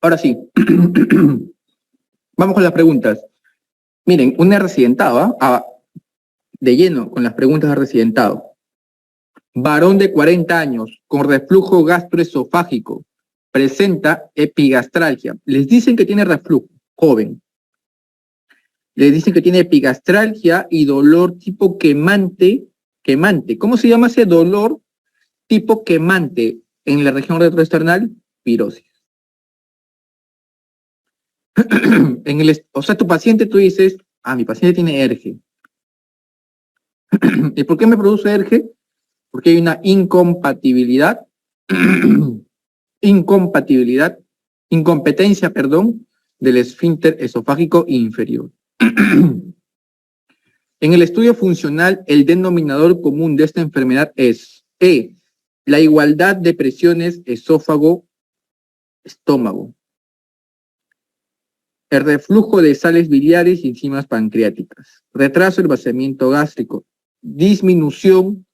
Ahora sí, vamos con las preguntas. Miren, una residentado, de lleno con las preguntas de residentado. Varón de 40 años con reflujo gastroesofágico, presenta epigastralgia. Les dicen que tiene reflujo, joven. Les dicen que tiene epigastralgia y dolor tipo quemante. ¿Cómo se llama ese dolor tipo quemante en la región retroesternal? Pirosis. O sea, tu paciente, tú dices, mi paciente tiene ERGE. ¿Y por qué me produce ERGE? Porque hay una incompetencia, del esfínter esofágico inferior. En el estudio funcional, el denominador común de esta enfermedad es la igualdad de presiones esófago-estómago, el reflujo de sales biliares y enzimas pancreáticas, retraso del vaciamiento gástrico, disminución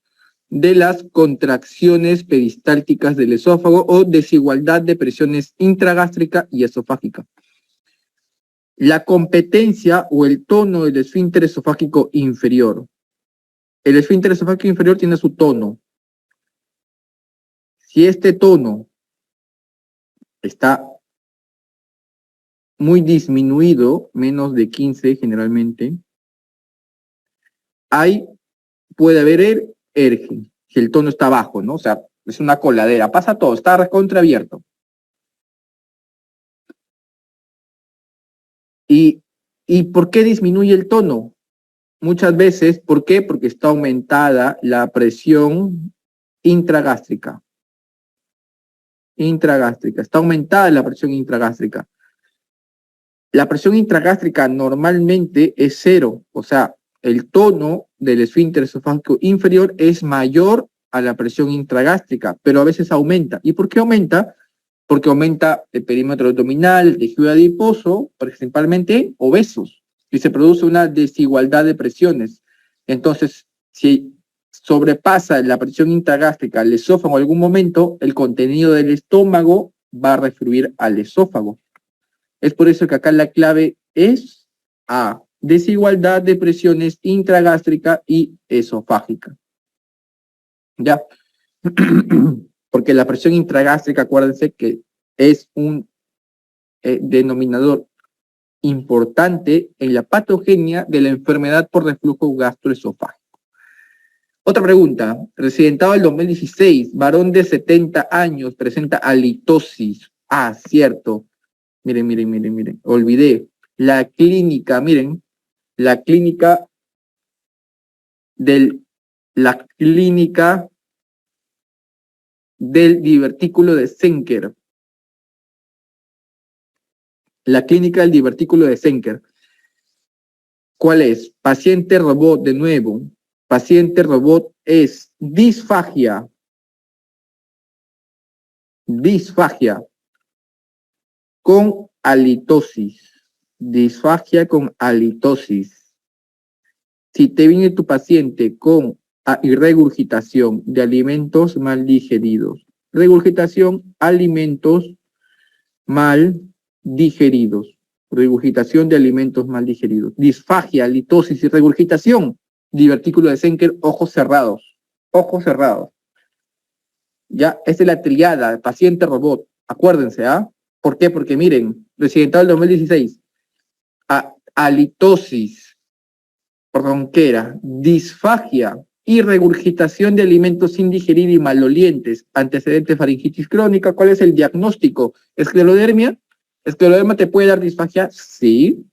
de las contracciones peristálticas del esófago o desigualdad de presiones intragástrica y esofágica. La competencia o el tono del esfínter esofágico inferior. El esfínter esofágico inferior tiene su tono. Si este tono está muy disminuido, menos de 15 generalmente, ahí puede haber ERGE, si el tono está bajo, ¿no? O sea, es una coladera, pasa todo, está recontraabierto. ¿Y por qué disminuye el tono? Muchas veces, ¿por qué? Porque está aumentada la presión intragástrica. Está aumentada la presión intragástrica. La presión intragástrica normalmente es 0, o sea, el tono del esfínter esofágico inferior es mayor a la presión intragástrica, pero a veces aumenta. ¿Y por qué aumenta? Porque aumenta el perímetro abdominal, el tejido adiposo, principalmente obesos, y se produce una desigualdad de presiones. Entonces, si sobrepasa la presión intragástrica al esófago en algún momento, el contenido del estómago va a refluir al esófago. Es por eso que acá la clave es desigualdad de presiones intragástrica y esofágica. ¿Ya? Porque la presión intragástrica, acuérdense que es un denominador importante en la patogenia de la enfermedad por reflujo gastroesofágico. Otra pregunta, residentado del 2016, varón de 70 años, presenta halitosis. Cierto. Miren, olvidé. La clínica, miren, la clínica del divertículo de Zenker. La clínica del divertículo de Zenker. ¿Cuál es? Paciente robot, de nuevo. Paciente robot es disfagia. Disfagia con halitosis. Disfagia con halitosis. Si te viene tu paciente con regurgitación de alimentos mal digeridos. Regurgitación, alimentos mal digeridos. Regurgitación de alimentos mal digeridos. Disfagia, halitosis y regurgitación. Divertículo de Zenker, ojos cerrados. Ojos cerrados. Ya, esta es la triada, paciente robot. Acuérdense, ¿Por qué? Porque miren, residentado del 2016. Halitosis, ronquera, disfagia y regurgitación de alimentos sin digerir y malolientes, antecedente faringitis crónica. ¿Cuál es el diagnóstico? ¿Esclerodermia? ¿Esclerodermia te puede dar disfagia? Sí.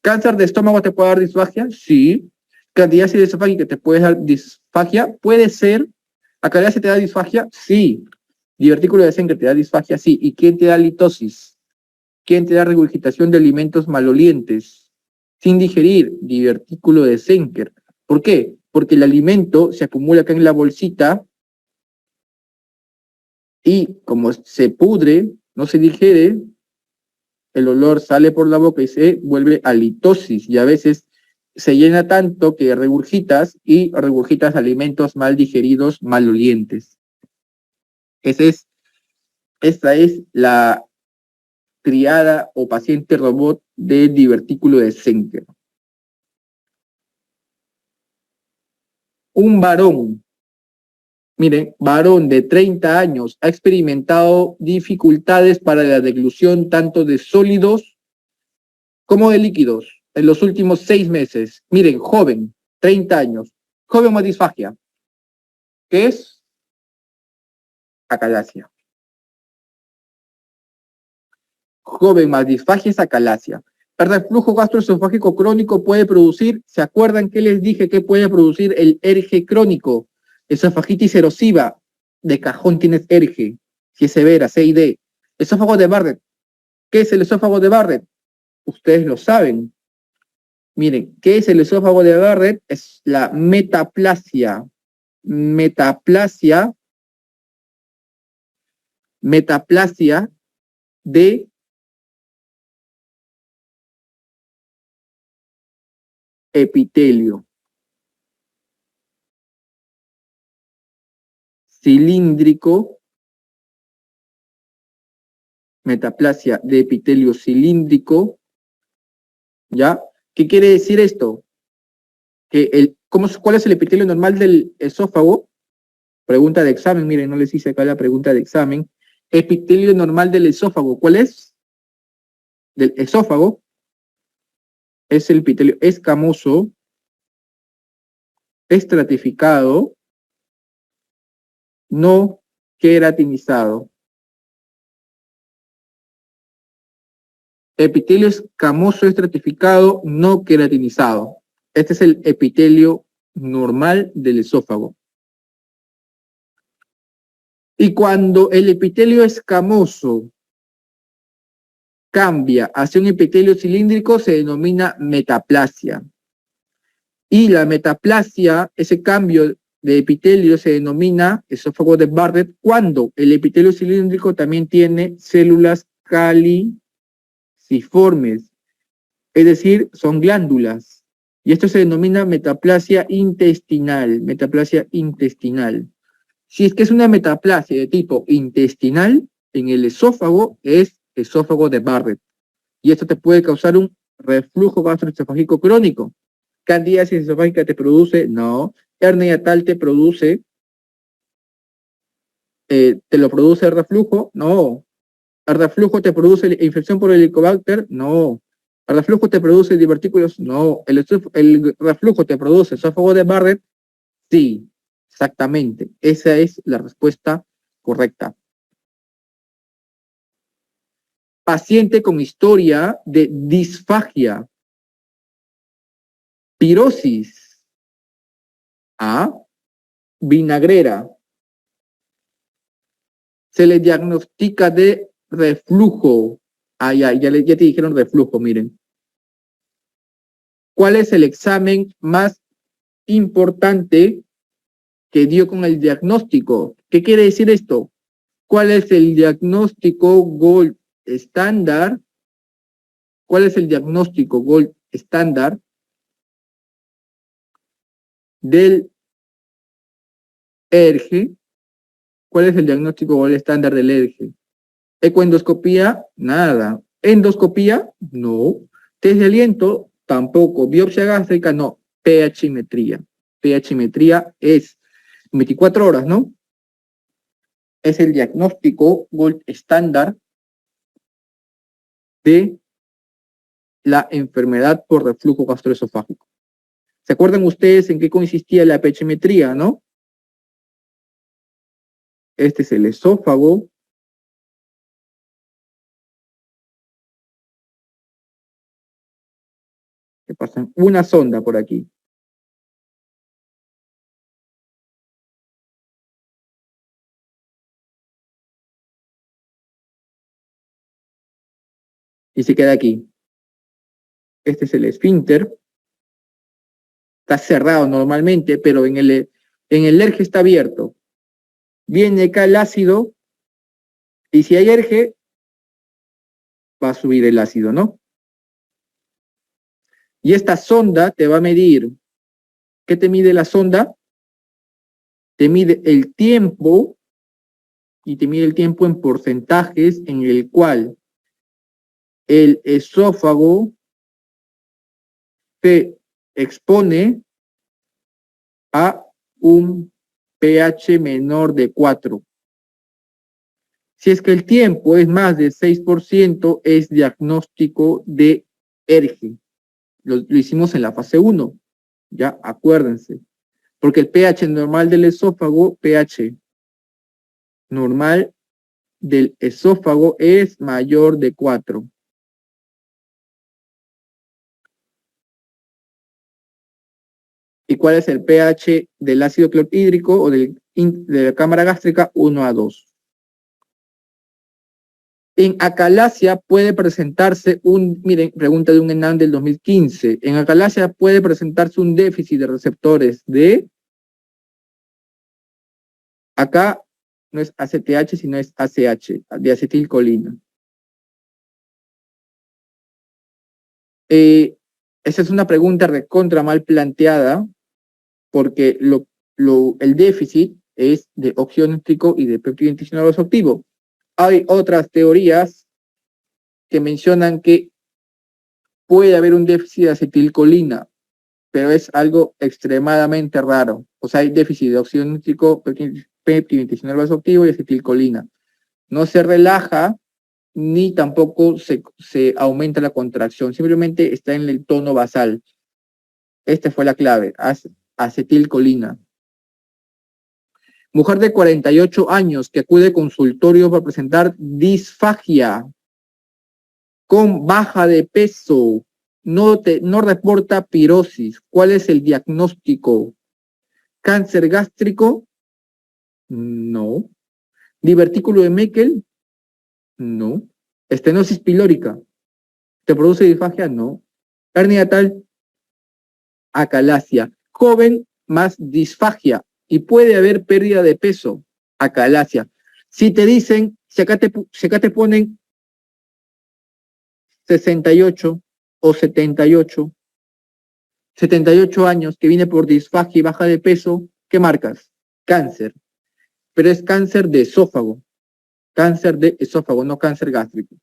¿Cáncer de estómago te puede dar disfagia? Sí. ¿Candidiasis esofágica te puede dar disfagia? Puede ser. ¿Acariasia te da disfagia? Sí. ¿Divertículo de Zenker te da disfagia? Sí. ¿Y quién te da litosis? ¿Quién te da regurgitación de alimentos malolientes sin digerir? Divertículo de Zenker. ¿Por qué? Porque el alimento se acumula acá en la bolsita y como se pudre, no se digiere, el olor sale por la boca y se vuelve halitosis, y a veces se llena tanto que regurgitas y regurgitas alimentos mal digeridos, malolientes. Esta es la triada o paciente robot del divertículo de Zenker. Un varón, miren, varón de 30 años ha experimentado dificultades para la deglución tanto de sólidos como de líquidos en los últimos 6 meses. Miren, joven, 30 años, joven más disfagia, que es acalasia. Joven más disfagia es acalasia. El reflujo gastroesofágico crónico puede producir, ¿se acuerdan que les dije que puede producir el ERGE crónico? Esofagitis erosiva, de cajón tienes ERGE, si es severa, C y D. Esófago de Barrett. ¿Qué es el esófago de Barrett? Ustedes lo saben. Miren, ¿qué es el esófago de Barrett? Es la metaplasia. Metaplasia de epitelio cilíndrico, metaplasia de epitelio cilíndrico, ¿ya? ¿Qué quiere decir esto? Que ¿cuál es el epitelio normal del esófago? Pregunta de examen, miren, no les hice acá la pregunta de examen. Epitelio normal del esófago, ¿cuál es? Del esófago es el epitelio escamoso, estratificado, no queratinizado. Epitelio escamoso estratificado, no queratinizado. Este es el epitelio normal del esófago. Y cuando el epitelio escamoso cambia hacia un epitelio cilíndrico, se denomina metaplasia. Y la metaplasia, ese cambio de epitelio, se denomina esófago de Barrett cuando el epitelio cilíndrico también tiene células caliciformes, es decir, son glándulas. Y esto se denomina metaplasia intestinal, metaplasia intestinal. Si es que es una metaplasia de tipo intestinal, en el esófago es esófago de Barrett. Y esto te puede causar un reflujo gastroesofágico crónico. ¿Candidiasis esofágica te produce? No. Hernia tal te produce, ¿te lo produce el reflujo? No. ¿El reflujo te produce infección por Helicobacter? No. ¿El reflujo te produce divertículos? No. ¿El reflujo te produce esófago de Barrett? Sí, exactamente. Esa es la respuesta correcta. Paciente con historia de disfagia, pirosis, vinagrera. Se le diagnostica de reflujo. Ya te dijeron reflujo, miren. ¿Cuál es el examen más importante que dio con el diagnóstico? ¿Qué quiere decir esto? ¿Cuál es el diagnóstico gold estándar? ¿Cuál es el diagnóstico gold estándar del ERGE? ¿Cuál es el diagnóstico gold estándar del ERGE? Ecoendoscopía, nada. Endoscopía, no. Test de aliento, tampoco. Biopsia gástrica, no. pH-metría. pH-metría es 24 horas, ¿no? Es el diagnóstico gold estándar de la enfermedad por reflujo gastroesofágico. ¿Se acuerdan ustedes en qué consistía la pH-metría, no? Este es el esófago. Que pasan una sonda por aquí. Y se queda aquí. Este es el esfínter. Está cerrado normalmente, pero en el ERGE está abierto. Viene acá el ácido, y si hay ERGE, va a subir el ácido, ¿no? Y esta sonda te va a medir. ¿Qué te mide la sonda? Te mide el tiempo, y te mide el tiempo en porcentajes en el cual el esófago se expone a un pH menor de 4. Si es que el tiempo es más de 6%, es diagnóstico de ERGE. Lo hicimos en la fase 1, ya acuérdense. Porque el pH normal del esófago, pH normal del esófago es mayor de 4. ¿Y cuál es el pH del ácido clorhídrico o de la cámara gástrica? 1 a 2. En acalasia puede presentarse miren, pregunta de un ENAM del 2015. En acalasia puede presentarse un déficit de receptores de, acá no es ACTH, sino es ACH, de acetilcolina. Esa es una pregunta recontra mal planteada, porque el déficit es de óxido nítrico y de péptido intestinal vasoactivo. Hay otras teorías que mencionan que puede haber un déficit de acetilcolina, pero es algo extremadamente raro. O sea, hay déficit de óxido nítrico, péptido intestinal vasoactivo y acetilcolina. No se relaja ni tampoco se aumenta la contracción, simplemente está en el tono basal. Esta fue la clave, acetilcolina. Mujer de 48 años que acude a consultorio para presentar disfagia con baja de peso, no reporta pirosis. ¿Cuál es el diagnóstico? ¿Cáncer gástrico? No. ¿Divertículo de Meckel? No. ¿Estenosis pilórica? ¿Te produce disfagia? No. ¿Hernia tal? Acalasia. Joven más disfagia. Y puede haber pérdida de peso. Acalasia. Si te dicen, si acá te ponen 68 o 78 años que viene por disfagia y baja de peso, ¿qué marcas? Cáncer. Pero es cáncer de esófago. Cáncer de esófago, no cáncer gástrico.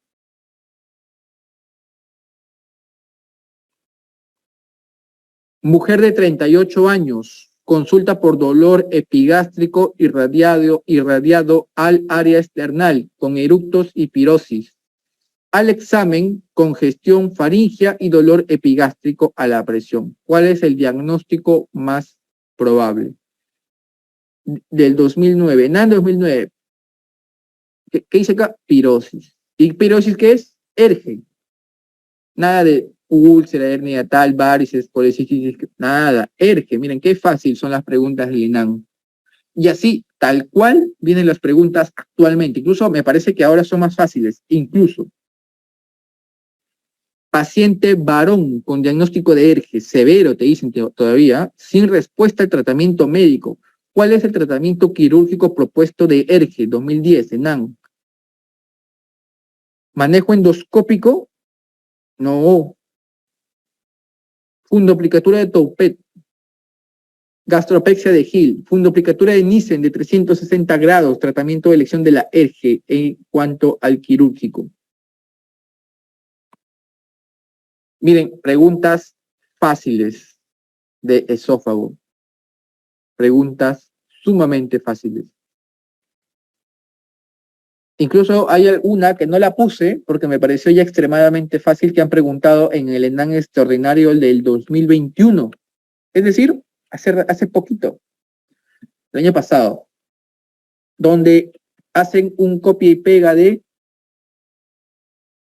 Mujer de 38 años, consulta por dolor epigástrico irradiado al área external con eructos y pirosis. Al examen, congestión faríngea y dolor epigástrico a la presión. ¿Cuál es el diagnóstico más probable? Del 2009, NAN 2009. ¿Qué dice acá? Pirosis. ¿Y pirosis qué es? ERGE. Nada de úlcera, hernia tal, varices, policitis, nada. ERGE. Miren qué fácil son las preguntas del INAN. Y así, tal cual, vienen las preguntas actualmente. Incluso me parece que ahora son más fáciles. Incluso. Paciente varón con diagnóstico de ERGE severo, te dicen todavía, sin respuesta al tratamiento médico. ¿Cuál es el tratamiento quirúrgico propuesto de ERGE 2010, ENAN? ¿Manejo endoscópico? No. Fundoplicatura de Toupet. Gastropexia de Hill. Fundoplicatura de Nissen de 360 grados. Tratamiento de elección de la ERGE en cuanto al quirúrgico. Miren, preguntas fáciles de esófago. Preguntas sumamente fáciles. Incluso hay una que no la puse porque me pareció ya extremadamente fácil, que han preguntado en el ENAN extraordinario del 2021. Es decir, hace poquito, el año pasado, donde hacen un copia y pega de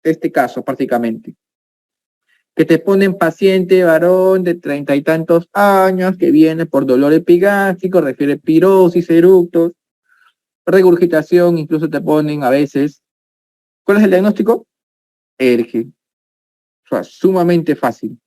este caso prácticamente. Que te ponen paciente varón de 30 y tantos años que viene por dolor epigástrico, refiere pirosis, eructos, regurgitación, incluso te ponen a veces. ¿Cuál es el diagnóstico? ERGE. O sea, sumamente fácil.